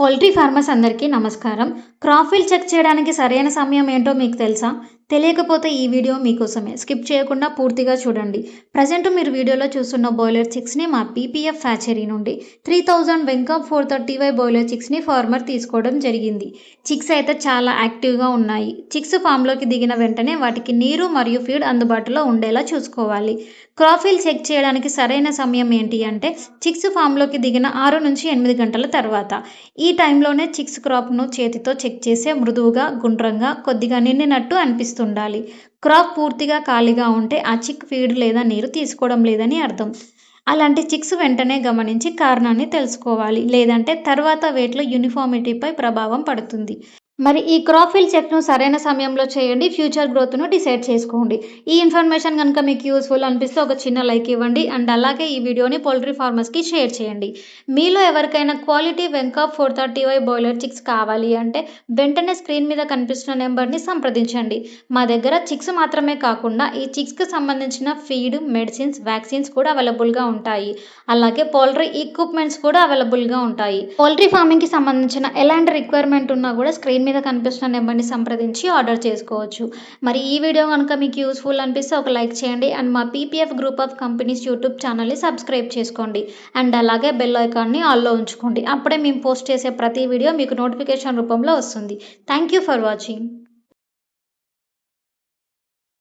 Poultry farmers అందరికీ నమస్కారం. Crop field check చేయడానికి సరైన సమయం ఏంటో మీకు తెలుసా? తెలియకపోతే ఈ వీడియో మీకోసమే. స్కిప్ చేయకుండా పూర్తిగా చూడండి. ప్రజెంట్ మీరు వీడియోలో చూస్తున్న బాయిలర్ చిక్స్‌ని మా పీపీఎఫ్ హ్యాచరీ నుండి 3000 వెంకాప్ 430Y బాయిలర్ చిక్స్‌ని ఫార్మర్ తీసుకోవడం జరిగింది. చిక్స్ అయితే చాలా యాక్టివ్‌గా ఉన్నాయి. చిక్స్ ఫామ్‌లోకి దిగిన వెంటనే వాటికి నీరు మరియు ఫీడ్ అందుబాటులో ఉండేలా చూసుకోవాలి. క్రాప్ ఫీల్డ్ చెక్ చేయడానికి సరైన సమయం ఏంటి అంటే చిక్స్ ఫామ్‌లోకి దిగిన 6-8 గంటల తర్వాత. ఈ టైంలోనే చిక్స్ క్రాప్‌ను చేతితో చెక్ చేస్తే మృదువుగా, గుండ్రంగా, కొద్దిగా నిండినట్టు అనిపిస్తుండాలి. క్రాప్ పూర్తిగా ఖాళీగా ఉంటే ఆ చిక్ ఫీడ్ లేదా నీరు తీసుకోవడం లేదని అర్థం. అలాంటి చిక్స్ వెంటనే గమనించి కారణాన్ని తెలుసుకోవాలి. లేదంటే తర్వాత వెయిట్‌లో యూనిఫార్మిటీపై ప్రభావం పడుతుంది. మరి ఈ క్రాప్ ఫీల్డ్ చెక్‌ను సరైన సమయంలో చేయండి. ఫ్యూచర్ గ్రోత్‌ను డిసైడ్ చేసుకోండి. ఈ ఇన్ఫర్మేషన్ గనుక మీకు యూజ్‌ఫుల్ అనిపిస్తే ఒక చిన్న లైక్ ఇవ్వండి. అండ్ అలాగే ఈ వీడియోని పౌల్ట్రీ ఫార్మర్స్‌కి షేర్ చేయండి. మీలో ఎవరికైనా క్వాలిటీ వెంకాప్ 430Y బాయిలర్ చిక్స్ కావాలి అంటే వెంటనే స్క్రీన్ మీద కనిపిస్తున్న నెంబర్‌ని సంప్రదించండి. మా దగ్గర చిక్స్ మాత్రమే కాకుండా ఈ చిక్స్‌కి సంబంధించిన ఫీడ్, మెడిసిన్స్, వ్యాక్సిన్స్ కూడా అవైలబుల్‌గా ఉంటాయి. అలాగే పౌల్ట్రీ ఎక్విప్‌మెంట్స్ కూడా అవైలబుల్‌గా ఉంటాయి. పౌల్ట్రీ ఫార్మింగ్‌కి సంబంధించిన ఎలాంటి రిక్వైర్మెంట్ ఉన్నా కూడా స్క్రీన్ మీద కనిపిస్తున్న నెంబర్‌ని సంప్రదించి ఆర్డర్ చేసుకోవచ్చు. మరి ఈ వీడియో గనుక మీకు యూజ్‌ఫుల్ అనిపిస్తే ఒక లైక్ చేయండి. అండ్ మా PPF group of companies YouTube ఛానల్‌ని సబ్స్క్రైబ్ చేసుకోండి. అండ్ అలాగే బెల్ ఐకాన్‌ని ఆల్‌లో ఉంచుకోండి. అప్పుడే మేము పోస్ట్ చేసే ప్రతి వీడియో మీకు నోటిఫికేషన్ రూపంలో వస్తుంది. Thank you for watching.